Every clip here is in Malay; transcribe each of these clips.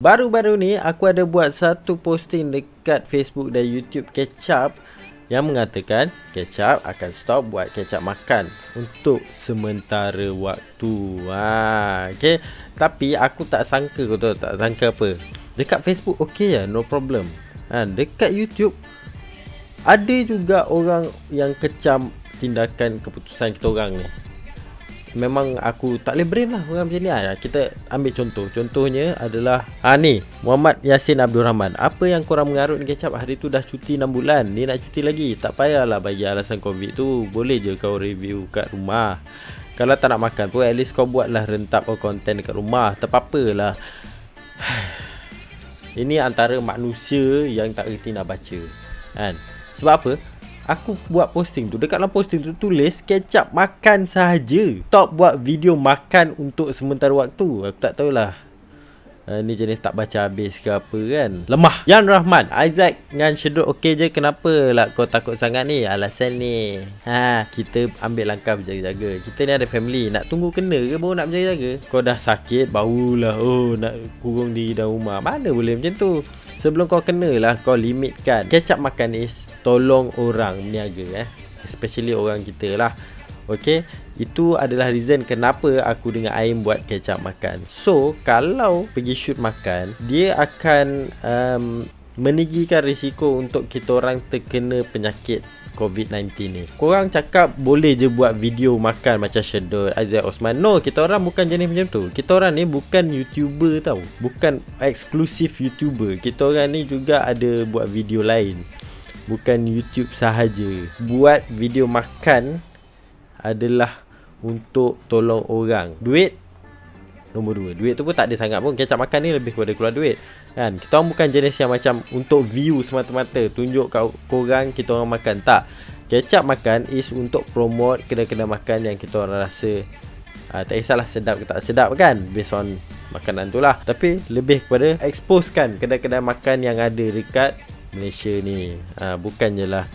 Baru-baru ni aku ada buat satu posting dekat Facebook dan YouTube Kecap yang mengatakan Kecap akan stop buat kecap makan untuk sementara waktu. Okay. Tapi aku tak sangka, kau tahu tak sangka apa? Dekat Facebook okey ya, no problem. Dekat YouTube ada juga orang yang kecam tindakan keputusan kita orang ni. Memang aku tak boleh brain lah orang macam ni. Kita ambil contoh. Contohnya adalah ni Muhammad Yassin Abdul Rahman. Apa yang korang mengarut ni Kecap? Hari tu dah cuti 6 bulan, ni nak cuti lagi. Tak payahlah bagi alasan COVID tu. Boleh je kau review kat rumah. Kalau tak nak makan pun, at least kau buatlah rentap konten dekat rumah. Tak apa-apalah. Ini antara manusia yang tak reti nak baca kan. Sebab apa? Aku buat posting tu, dekat dalam posting tu tulis Kecap makan sahaja, stop buat video makan untuk sementara waktu. Aku tak tahulah ni jenis tak baca habis ke apa kan. Lemah. Yan Rahman, Isaac dengan Syedut okey je. Kenapa lah kau takut sangat ni? Alasan ni kita ambil langkah berjaga-jaga. Kita ni ada family. Nak tunggu kena ke baru nak berjaga-jaga? Kau dah sakit barulah nak kurung diri dalam rumah. Mana boleh macam tu? Sebelum kau kena lah kau limitkan. Kecap makan ni tolong orang berniaga especially orang kita lah. Okay, itu adalah reason kenapa aku dengan Aim buat kecap makan. So kalau pergi shoot makan, dia akan meninggikan risiko untuk kita orang terkena penyakit COVID-19 ni. Korang cakap boleh je buat video makan macam Syedut, Aizat Osman. No, kita orang bukan jenis macam tu. Kita orang ni bukan YouTuber tau. Bukan eksklusif YouTuber. Kita orang ni juga ada buat video lain. Bukan YouTube sahaja. Buat video makan adalah untuk tolong orang. Duit nombor 2. Duit tu pun tak ada sangat pun. Kecap makan ni lebih kepada keluar duit kan. Kita orang bukan jenis yang macam untuk view semata-mata, tunjuk kat korang kita orang makan. Tak. Kecap makan is untuk promote kedai-kedai makan yang kita orang rasa tak kisahlah sedap ke tak sedap kan, based on makanan tu lah. Tapi lebih kepada exposekan kedai-kedai makan yang ada dekat Malaysia ni. Bukan je lah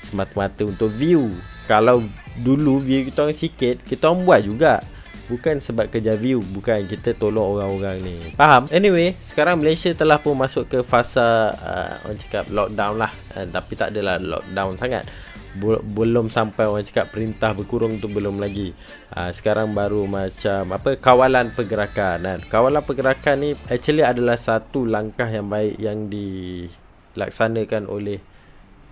semata-mata untuk view. Kalau dulu view kita orang sikit, kita orang buat juga. Bukan sebab kerja view. Bukan, kita tolong orang-orang ni. Faham? Anyway, sekarang Malaysia telah pun masuk ke fasa orang cakap lockdown lah. Tapi tak adalah lockdown sangat. Belum sampai orang cakap perintah berkurung tu, belum lagi. Sekarang baru macam kawalan pergerakan. Kawalan pergerakan ni actually adalah satu langkah yang baik yang dilaksanakan oleh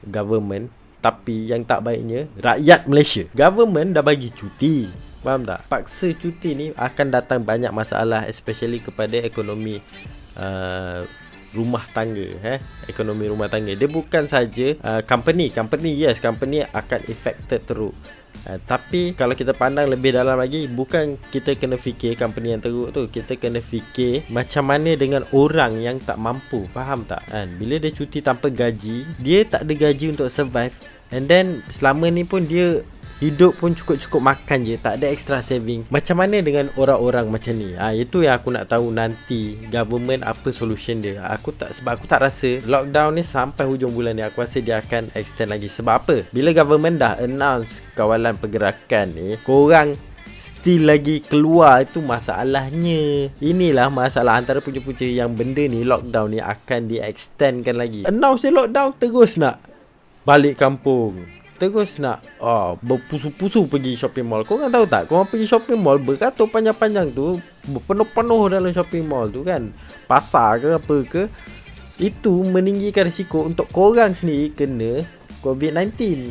government. Tapi yang tak baiknya rakyat Malaysia. Government dah bagi cuti, faham tak? Paksa cuti ni akan datang banyak masalah, especially kepada ekonomi rumah tangga. Ekonomi rumah tangga. Dia bukan saja company yes, company akan affected teruk. Tapi kalau kita pandang lebih dalam lagi, bukan kita kena fikir company yang teruk tu, kita kena fikir macam mana dengan orang yang tak mampu. Faham tak kan? Bila dia cuti tanpa gaji, dia tak ada gaji untuk survive. And then selama ni pun dia hidup pun cukup-cukup makan je, tak ada extra saving. Macam mana dengan orang-orang macam ni? Itu yang aku nak tahu nanti government apa solution dia. Sebab aku tak rasa lockdown ni sampai hujung bulan ni. Aku rasa dia akan extend lagi. Sebab apa? Bila government dah announce kawalan pergerakan ni, korang still lagi keluar, itu masalahnya. Inilah masalah antara punca-punca yang benda ni, lockdown ni akan di-extendkan lagi. Announce lockdown, terus nak balik kampung, terus nak berpusu-pusu pergi shopping mall. Korang tahu tak, korang pergi shopping mall beratur panjang-panjang tu, penuh-penuh dalam shopping mall tu kan, pasar ke apa ke, itu meninggikan risiko untuk korang sendiri kena COVID-19.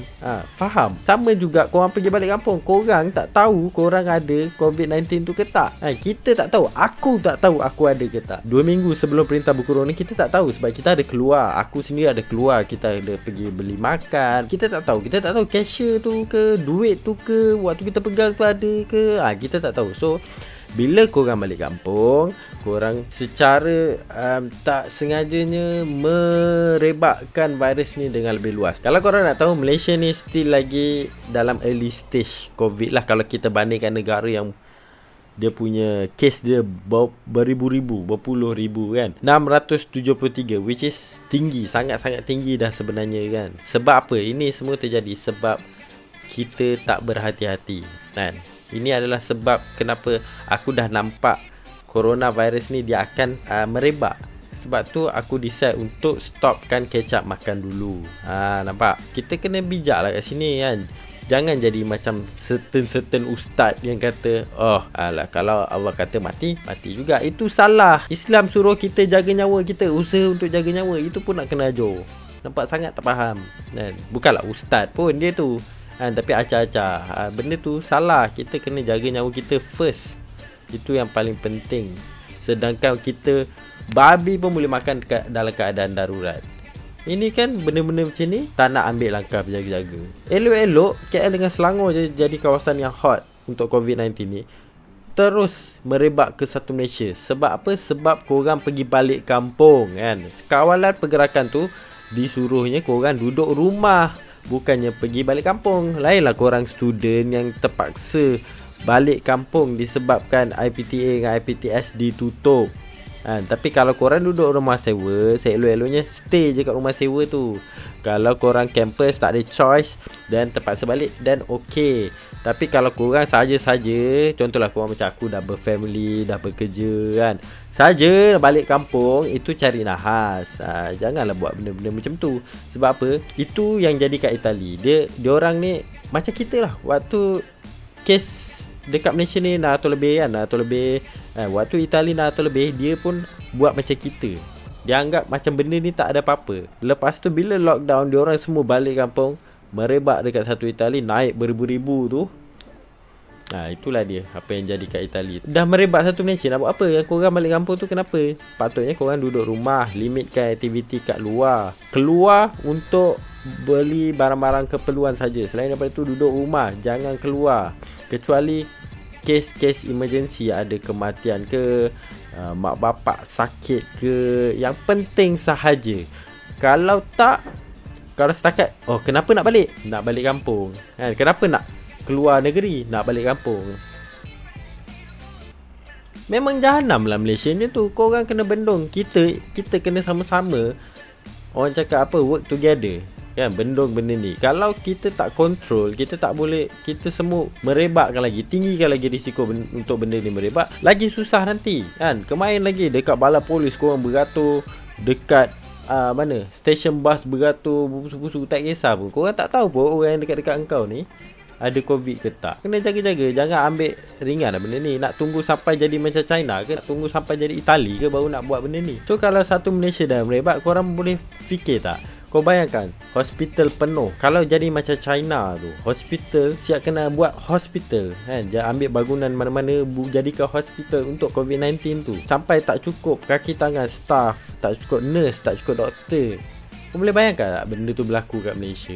Faham? Sama juga korang pergi balik kampung, korang tak tahu korang ada COVID-19 tu ke tak. Kita tak tahu. Aku tak tahu aku ada ke tak. 2 minggu sebelum perintah berkurung ni, kita tak tahu. Sebab kita ada keluar. Aku sendiri ada keluar. Kita ada pergi beli makan. Kita tak tahu. Kita tak tahu cashier tu ke, duit tu ke, waktu kita pegang tu ada ke. Kita tak tahu. So bila korang balik kampung, korang secara tak sengajanya merebakkan virus ni dengan lebih luas. Kalau korang nak tahu, Malaysia ni still lagi dalam early stage COVID lah. Kalau kita bandingkan negara yang dia punya case dia beribu-ribu, berpuluh ribu kan. 673, which is tinggi, sangat-sangat tinggi dah sebenarnya kan. Sebab apa? Ini semua terjadi sebab kita tak berhati-hati kan. Ini adalah sebab kenapa aku dah nampak coronavirus ni dia akan merebak. Sebab tu aku decide untuk stopkan kecap makan dulu. Nampak? Kita kena bijak lah kat sini kan. Jangan jadi macam certain ustaz yang kata, oh alah, kalau Allah kata mati, mati juga. Itu salah. Islam suruh kita jaga nyawa kita, usaha untuk jaga nyawa. Itu pun nak kena ajar. Nampak sangat tak faham kan? Bukanlah ustaz pun dia tu tapi acah-acah. Benda tu salah. Kita kena jaga nyawa kita first. Itu yang paling penting. Sedangkan kita babi pun boleh makan dalam keadaan darurat. Ini kan benda-benda macam ni tak nak ambil langkah berjaga-jaga. Elok-elok KL dengan Selangor je jadi kawasan yang hot untuk COVID-19 ni. Terus merebak ke satu Malaysia. Sebab apa? Sebab korang pergi balik kampung kan. Kawalan pergerakan tu disuruhnya korang duduk rumah, bukannya pergi balik kampung. Lainlah korang student yang terpaksa balik kampung disebabkan IPTA dengan IPTS ditutup. Tapi kalau korang duduk rumah sewa, seelok-eloknya stay je kat rumah sewa tu. Kalau korang campus tak ada choice dan terpaksa balik, dan okey. Tapi kalau korang saja-saja, contohlah korang macam aku dah berfamily, dah bekerja kan, saja balik kampung, itu cari nahas. Janganlah buat benda-benda macam tu. Sebab apa? Itu yang jadi kat Itali. Dia orang ni macam kita lah. Waktu kes dekat Malaysia ni dah atau lebih kan, atau lebih waktu Itali dah atau lebih, dia pun buat macam kita. Dia anggap macam benda ni tak ada apa-apa. Lepas tu bila lockdown, dia orang semua balik kampung, merebak dekat satu Itali, naik beribu-ribu tu. Itulah dia apa yang jadi kat Itali. Dah merebak satu Malaysia, nak buat apa? Yang korang balik kampung tu kenapa? Patutnya korang duduk rumah, limitkan aktiviti kat luar. Keluar untuk beli barang-barang keperluan saja. Selain daripada tu duduk rumah, jangan keluar. Kecuali kes-kes emergency, ada kematian ke, mak bapak sakit ke, yang penting sahaja. Kalau tak, kalau setakat, oh kenapa nak balik? Nak balik kampung kan? Kenapa nak keluar negeri? Nak balik kampung. Memang jahanam lah Malaysia ni tu. Korang kena bendung. Kita kena sama-sama, orang cakap apa, work together kan, bendung benda ni. Kalau kita tak control, kita tak boleh, kita semua merebakkan lagi, tinggikan lagi risiko untuk benda ni merebak, lagi susah nanti kan. Kemarin lagi dekat bala polis korang beratur, dekat mana stesen bas beratur, busu-busu, tak kisah pun. Korang tak tahu pun orang yang dekat-dekat engkau ni ada COVID ke tak. Kena jaga-jaga. Jangan ambil ringan lah benda ni. Nak tunggu sampai jadi macam China ke, nak tunggu sampai jadi Itali ke baru nak buat benda ni. So kalau satu Malaysia dah merebak, korang boleh fikir tak? Kau bayangkan hospital penuh. Kalau jadi macam China tu, hospital siap kena buat hospital kan. Jangan ambil bangunan mana-mana, jadikan hospital untuk COVID-19 tu. Sampai tak cukup kaki tangan staff, tak cukup nurse, tak cukup doktor. Kau boleh bayangkan tak benda tu berlaku kat Malaysia?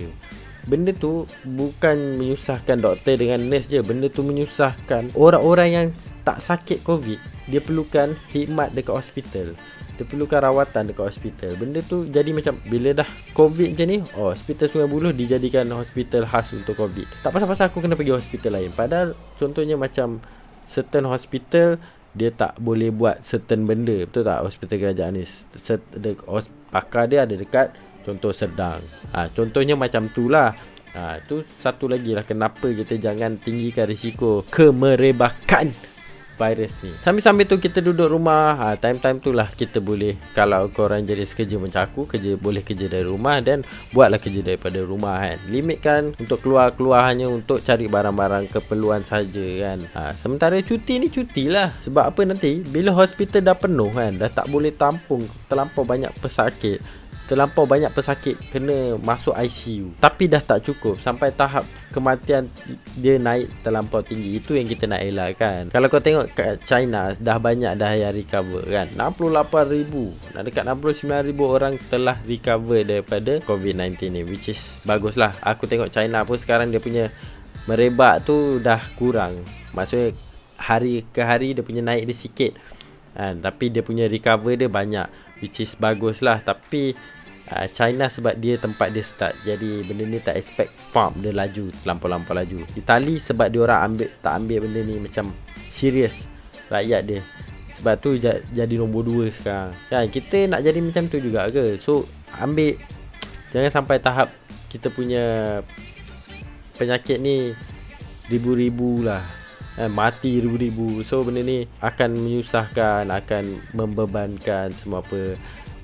Benda tu bukan menyusahkan doktor dengan nurse je. Benda tu menyusahkan orang-orang yang tak sakit COVID. Dia perlukan khidmat dekat hospital, dia perlukan rawatan dekat hospital. Benda tu jadi macam, bila dah COVID macam ni, hospital Sungai Buloh dijadikan hospital khas untuk COVID. Tak pasal-pasal aku kena pergi hospital lain. Padahal contohnya macam certain hospital, dia tak boleh buat certain benda. Betul tak? Hospital kerajaan ni pakar dia ada dekat contoh Sedang. Contohnya macam tu lah. Tu satu lagi lah kenapa kita jangan tinggikan risiko kemerebakan virus ni. Sambil-sambil tu kita duduk rumah, time-time tu lah kita boleh, kalau korang jadi sekerja macam aku, boleh kerja dari rumah, dan buatlah kerja daripada rumah kan. Limitkan untuk keluar-keluar hanya untuk cari barang-barang keperluan saja kan. Sementara cuti ni cutilah. Sebab apa, nanti bila hospital dah penuh kan, dah tak boleh tampung terlampau banyak pesakit, terlampau banyak pesakit kena masuk ICU, tapi dah tak cukup, sampai tahap kematian dia naik terlampau tinggi. Itu yang kita nak elakkan. Kalau kau tengok kat China, dah banyak dah yang recover kan. 68,000, nak dekat 69,000 orang telah recover daripada COVID-19 ni, which is bagus lah. Aku tengok China pun sekarang dia punya merebak tu dah kurang. Maksudnya hari ke hari dia punya naik dia sikit kan, tapi dia punya recover dia banyak, which is bagus lah. Tapi China sebab dia tempat dia start, jadi benda ni tak expect dia laju, terlampau-lampau laju. Itali sebab dia orang tak ambil benda ni macam serius rakyat dia, sebab tu jadi nombor 2 sekarang kan. Kita nak jadi macam tu juga ke? So ambil, jangan sampai tahap kita punya penyakit ni ribu-ribu lah mati ribu-ribu. So benda ni akan menyusahkan, akan membebankan semua apa.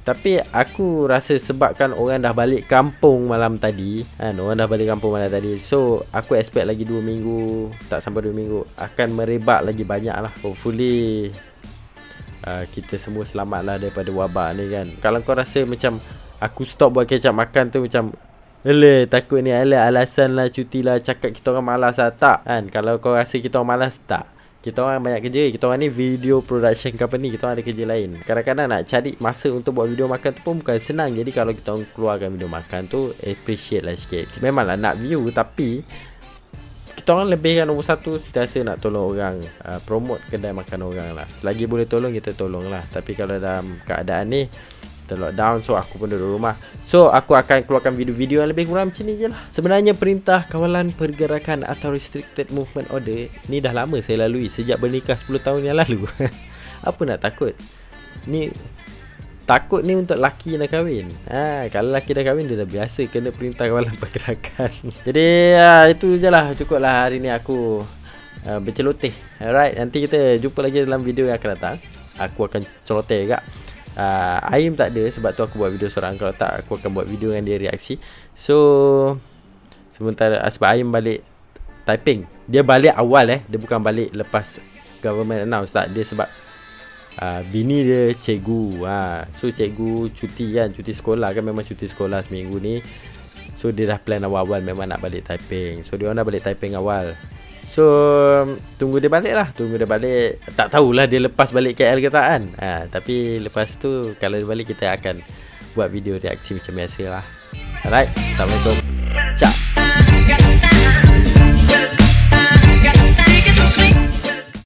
Tapi aku rasa sebabkan orang dah balik kampung malam tadi kan, orang dah balik kampung malam tadi, so aku expect lagi 2 minggu, tak sampai 2 minggu akan merebak lagi banyak lah. Hopefully kita semua selamat lah daripada wabak ni kan. Kalau kau rasa macam aku stop buat kecap makan tu macam takut ni alasan lah, cuti lah, cakap kita orang malas lah, tak kan. Kalau kau rasa kita orang malas, tak, kita orang banyak kerja. Kita orang ni video production company, kita orang ada kerja lain. Kadang-kadang nak cari masa untuk buat video makan tu pun bukan senang. Jadi kalau kita orang keluarkan video makan tu, appreciate lah sikit. Memanglah nak view, tapi kita orang lebihkan nombor satu, sentiasa nak tolong orang, promote kedai makan orang lah. Selagi boleh tolong, kita tolong lah. Tapi kalau dalam keadaan ni kita lockdown, so aku pun duduk rumah, so aku akan keluarkan video-video yang lebih kurang macam ni je lah. Sebenarnya perintah kawalan pergerakan atau restricted movement order ni dah lama saya lalui, sejak bernikah 10 tahun yang lalu. Apa nak takut? Ni takut ni untuk laki nak kahwin. Kalau laki dah kahwin, dia dah biasa kena perintah kawalan pergerakan. Jadi itu je lah, cukup lah hari ni aku berceloteh. Alright, nanti kita jumpa lagi dalam video yang akan datang. Aku akan celoteh juga. Aim tak ada, sebab tu aku buat video seorang. Kalau tak, aku akan buat video dengan dia reaksi. So sementara sebab Aim balik typing, dia balik awal dia bukan balik lepas government announce, tak. Dia sebab bini dia cikgu. So cikgu cuti kan, cuti sekolah kan, memang cuti sekolah seminggu ni. So dia dah plan awal-awal memang nak balik typing. So dia orang dah balik typing awal. So tunggu dia balik lah, tunggu dia balik. Tak tahulah dia lepas balik KL ke tak kan. Tapi lepas tu kalau dia balik, kita akan buat video reaksi macam biasa lah. Alright, Assalamualaikum. Ciao.